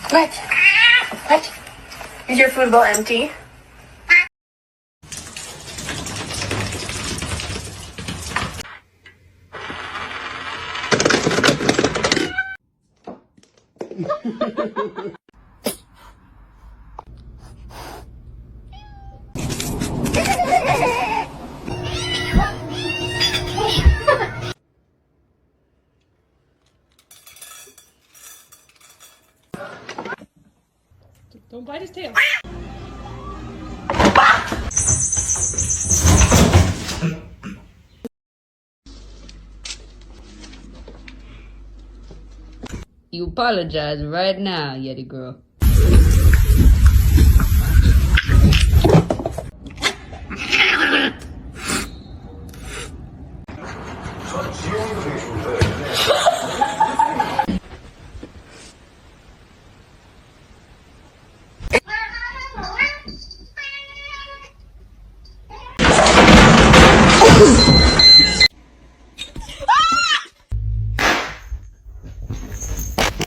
What? What? Is your food bowl empty? Don't bite his tail. You apologize right now, Yeti girl.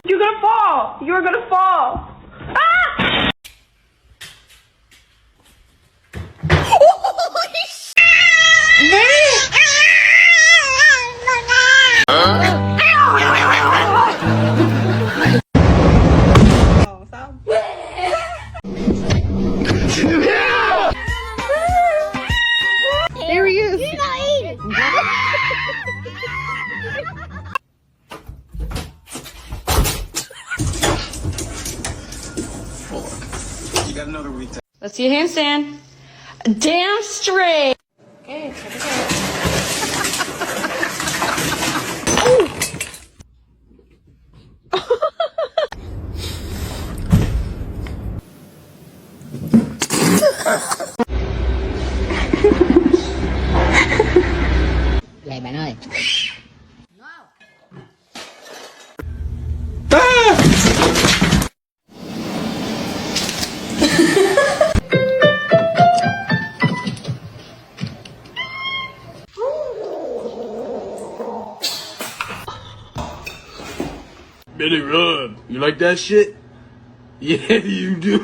You're gonna fall! You're gonna fall! Ah! Holy shit! There he is! You're not eating! You got another week. Let's see a handstand. Damn straight. Okay, check it out. Vậy bạn ơi. Billy run. You like that shit? Yeah, you do.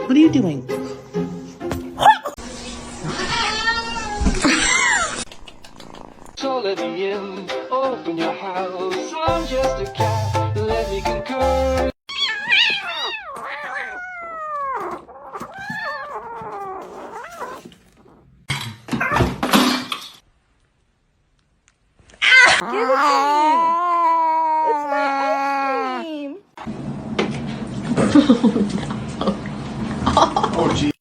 What are you doing? So let me in, open your house. I'm just a cat, let me concur. Oh, gee.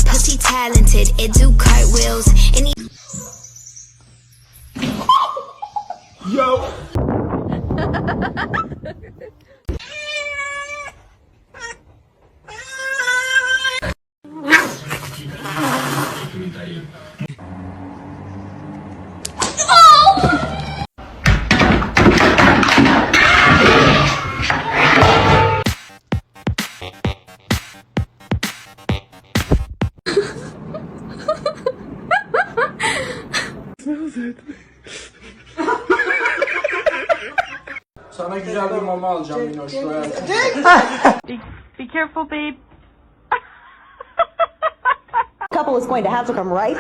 Pussy talented, it do cartwheels. And Yo. Sana güzel bir mama alacağım Minoş. Be careful, babe. Couple is going to have to come right.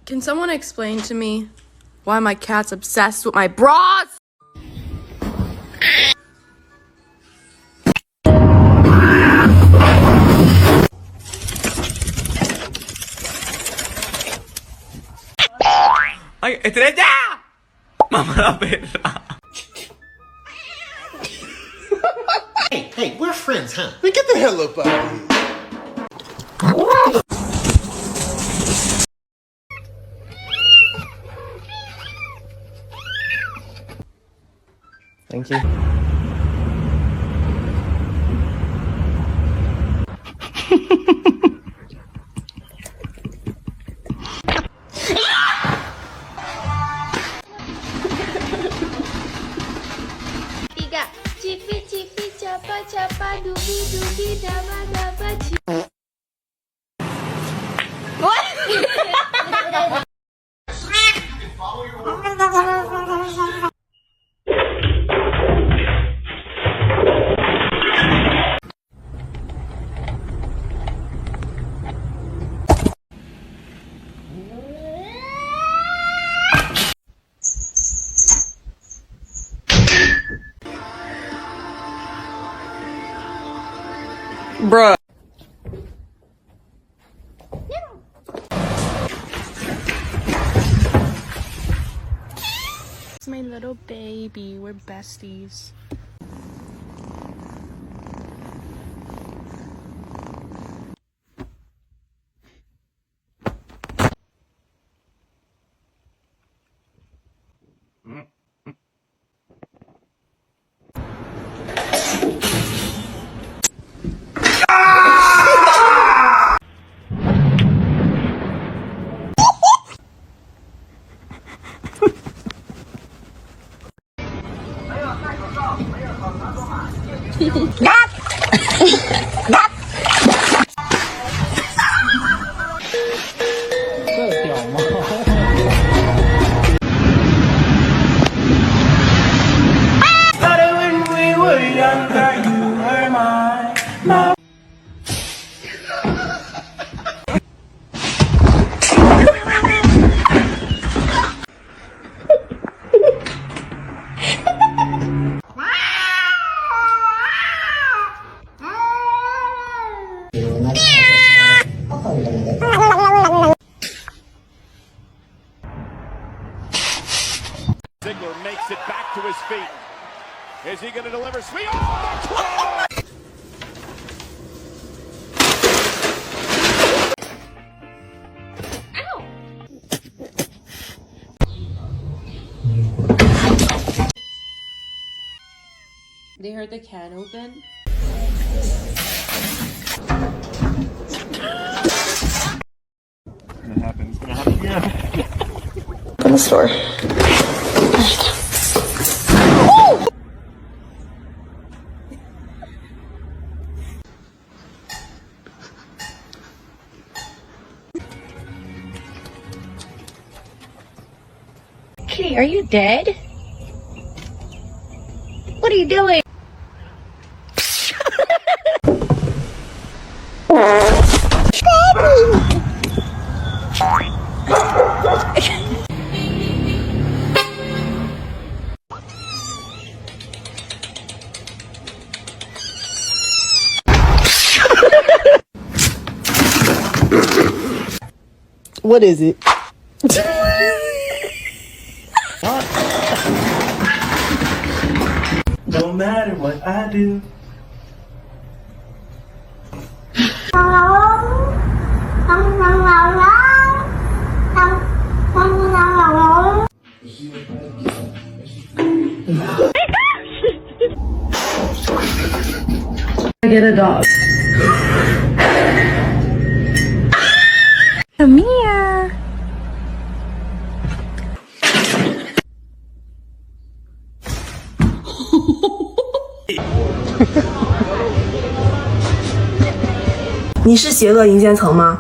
Can someone explain to me why my cat's obsessed with my bras? Ay, estrella! Mamá la perra. Hey, we're friends, huh? Man, get the hell up out of here. Thank you. tiga. Cipi cipi capa capa dubi dubi daba daba cipi. Bruh. It's my little baby. We're besties. Ziggler makes it back to his feet. Is he going to deliver? Sweet. Oh, They heard the can open. It's gonna happen again. In the store. Kitty, are you dead? What are you doing? What is it? No matter what I do. I get a dog. Come here.你是邪恶银渐层吗？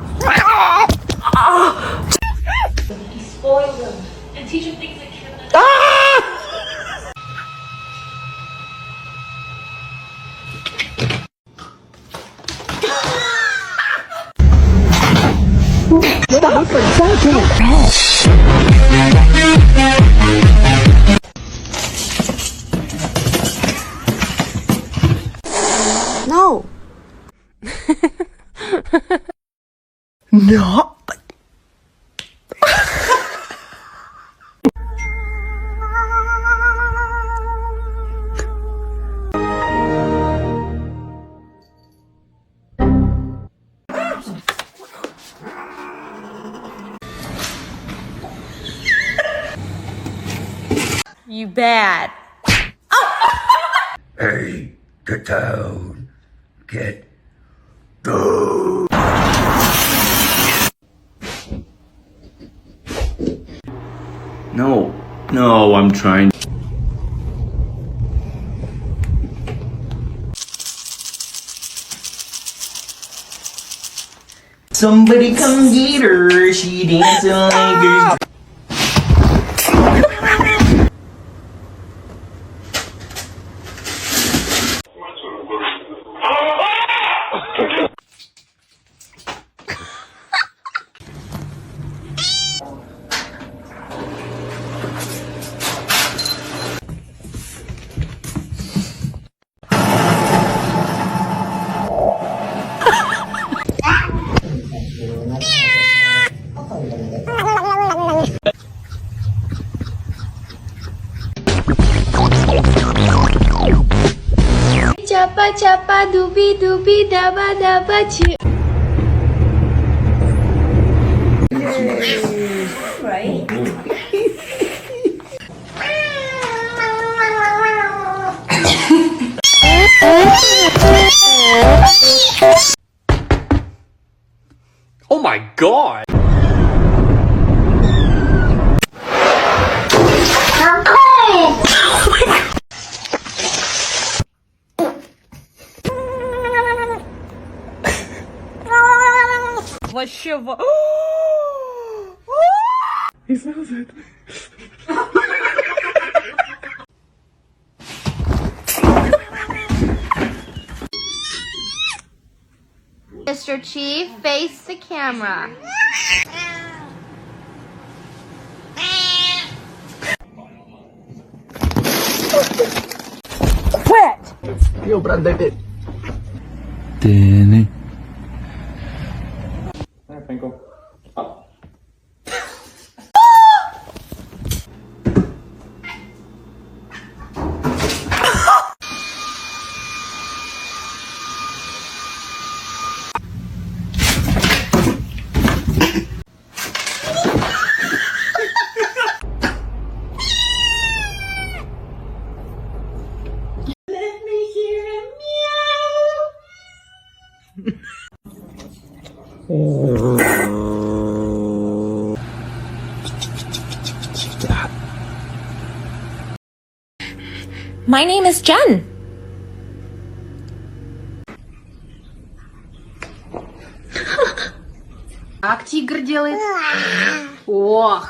No. No. You bad. Hey, get down. Get down. No, I'm trying. Somebody come get her, she dancing like a... Chapa chapa dubi dubi daba daba chi. Right? Oh my god! Вообще He smells it. Mr. Chief, face the camera. Quit! Io prendete. Tieni. Vengo. My name is Jen. Как тигр делает? Ох.